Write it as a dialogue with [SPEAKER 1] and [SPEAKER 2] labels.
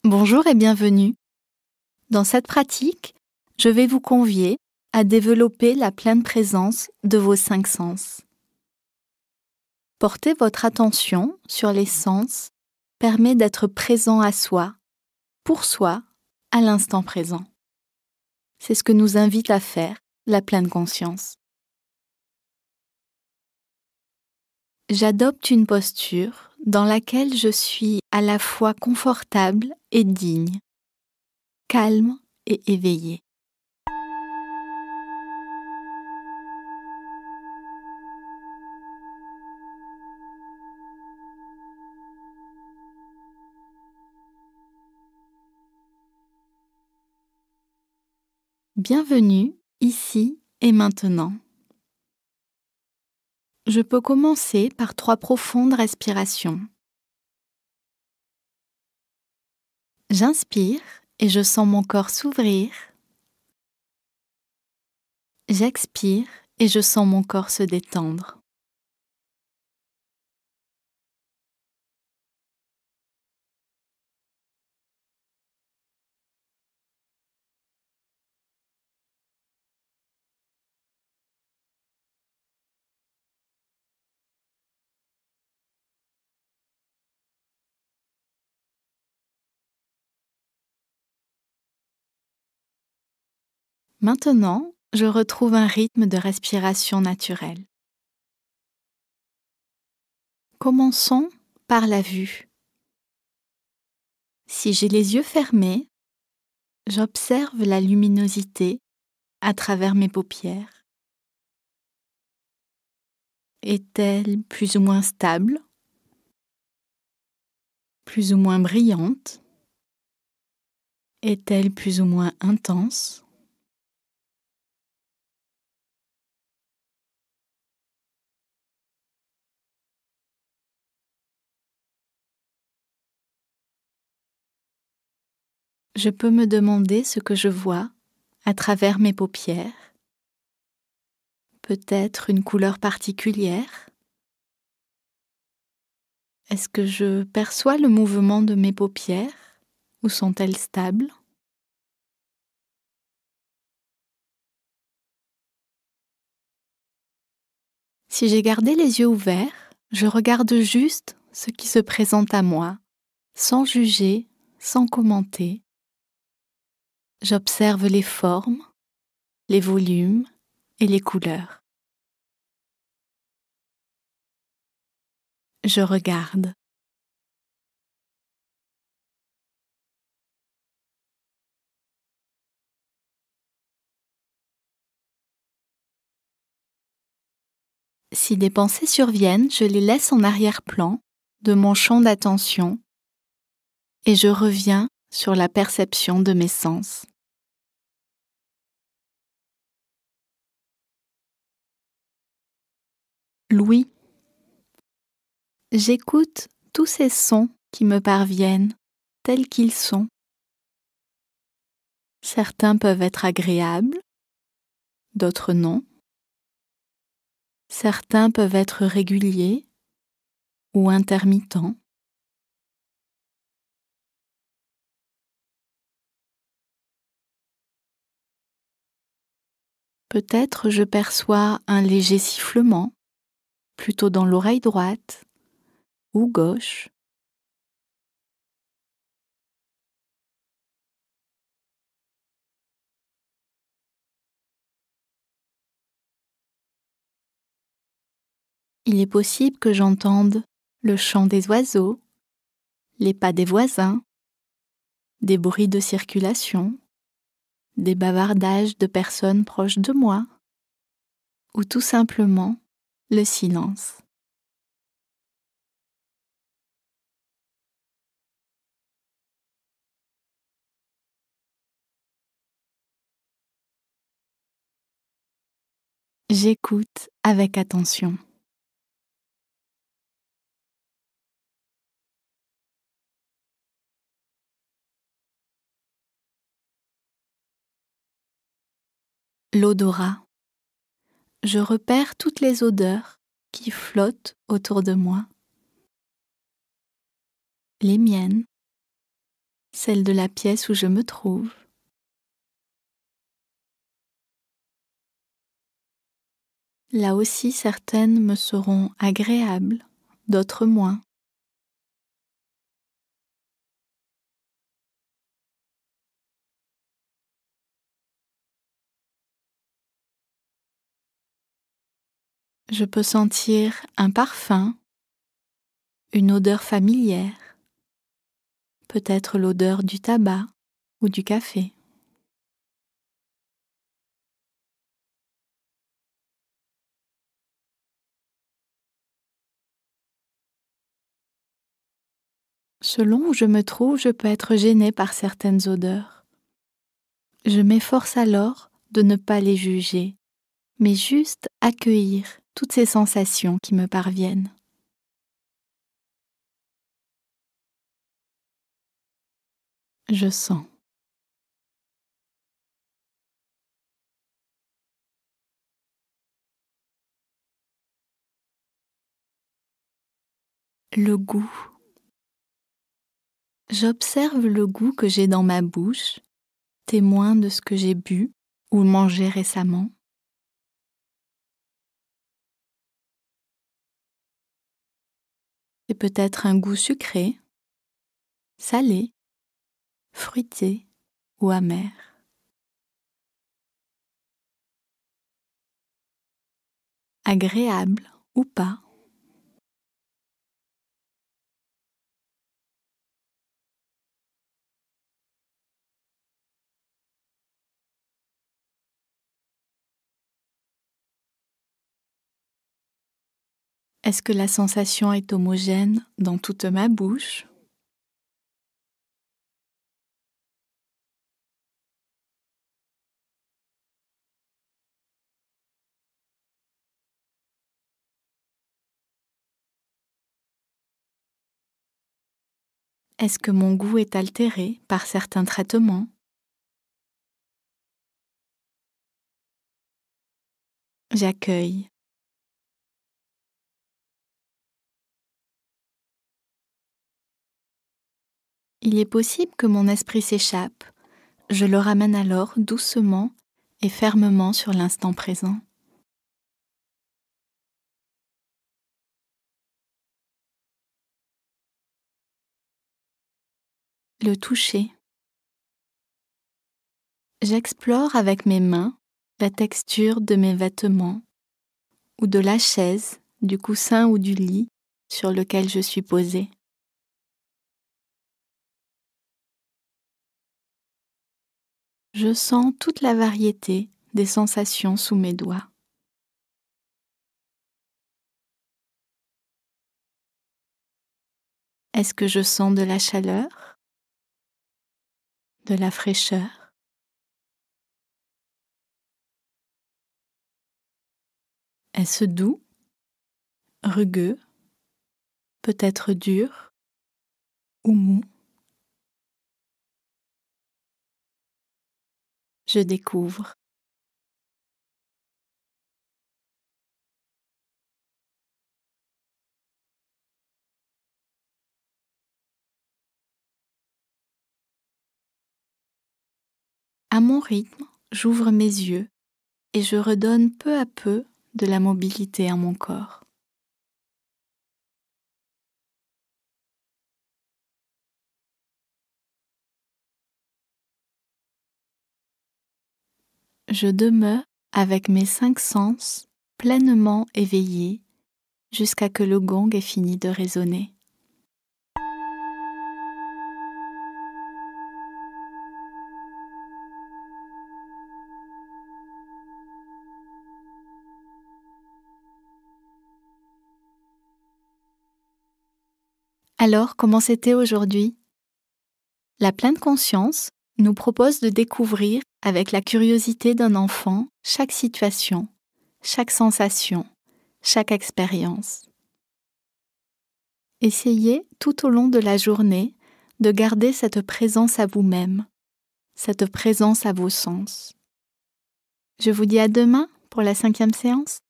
[SPEAKER 1] Bonjour et bienvenue. Dans cette pratique, je vais vous convier à développer la pleine présence de vos 5 sens. Porter votre attention sur les sens permet d'être présent à soi, pour soi, à l'instant présent. C'est ce que nous invite à faire la pleine conscience. J'adopte une posture dans laquelle je suis à la fois confortable et digne, calme et éveillée. Bienvenue ici et maintenant. Je peux commencer par 3 profondes respirations. J'inspire et je sens mon corps s'ouvrir. J'expire et je sens mon corps se détendre. Maintenant, je retrouve un rythme de respiration naturel. Commençons par la vue. Si j'ai les yeux fermés, j'observe la luminosité à travers mes paupières. Est-elle plus ou moins stable, plus ou moins brillante? Est-elle plus ou moins intense? Je peux me demander ce que je vois à travers mes paupières. Peut-être une couleur particulière? Est-ce que je perçois le mouvement de mes paupières ou sont-elles stables? Si j'ai gardé les yeux ouverts, je regarde juste ce qui se présente à moi, sans juger, sans commenter. J'observe les formes, les volumes et les couleurs. Je regarde. Si des pensées surviennent, je les laisse en arrière-plan de mon champ d'attention et je reviens sur la perception de mes sens. L'ouïe. J'écoute tous ces sons qui me parviennent tels qu'ils sont. Certains peuvent être agréables, d'autres non. Certains peuvent être réguliers ou intermittents. Peut-être je perçois un léger sifflement, plutôt dans l'oreille droite ou gauche. Il est possible que j'entende le chant des oiseaux, les pas des voisins, des bruits de circulation, des bavardages de personnes proches de moi, ou tout simplement le silence. J'écoute avec attention. L'odorat. Je repère toutes les odeurs qui flottent autour de moi. Les miennes, celle de la pièce où je me trouve. Là aussi, certaines me seront agréables, d'autres moins. Je peux sentir un parfum, une odeur familière, peut-être l'odeur du tabac ou du café. Selon où je me trouve, je peux être gênée par certaines odeurs. Je m'efforce alors de ne pas les juger, mais juste accueillir toutes ces sensations qui me parviennent. Je sens. Le goût. J'observe le goût que j'ai dans ma bouche, témoin de ce que j'ai bu ou mangé récemment. C'est peut-être un goût sucré, salé, fruité ou amer. Agréable ou pas. Est-ce que la sensation est homogène dans toute ma bouche ? Est-ce que mon goût est altéré par certains traitements ? J'accueille. Il est possible que mon esprit s'échappe. Je le ramène alors doucement et fermement sur l'instant présent. Le toucher. J'explore avec mes mains la texture de mes vêtements ou de la chaise, du coussin ou du lit sur lequel je suis posée. Je sens toute la variété des sensations sous mes doigts. Est-ce que je sens de la chaleur, de la fraîcheur? Est-ce doux, rugueux, peut-être dur ou mou? Je découvre. À mon rythme, j'ouvre mes yeux et je redonne peu à peu de la mobilité à mon corps. Je demeure avec mes 5 sens pleinement éveillés jusqu'à que le gong ait fini de résonner. Alors, comment c'était aujourd'hui ? La pleine conscience nous propose de découvrir avec la curiosité d'un enfant chaque situation, chaque sensation, chaque expérience. Essayez tout au long de la journée de garder cette présence à vous-même, cette présence à vos sens. Je vous dis à demain pour la 5e séance.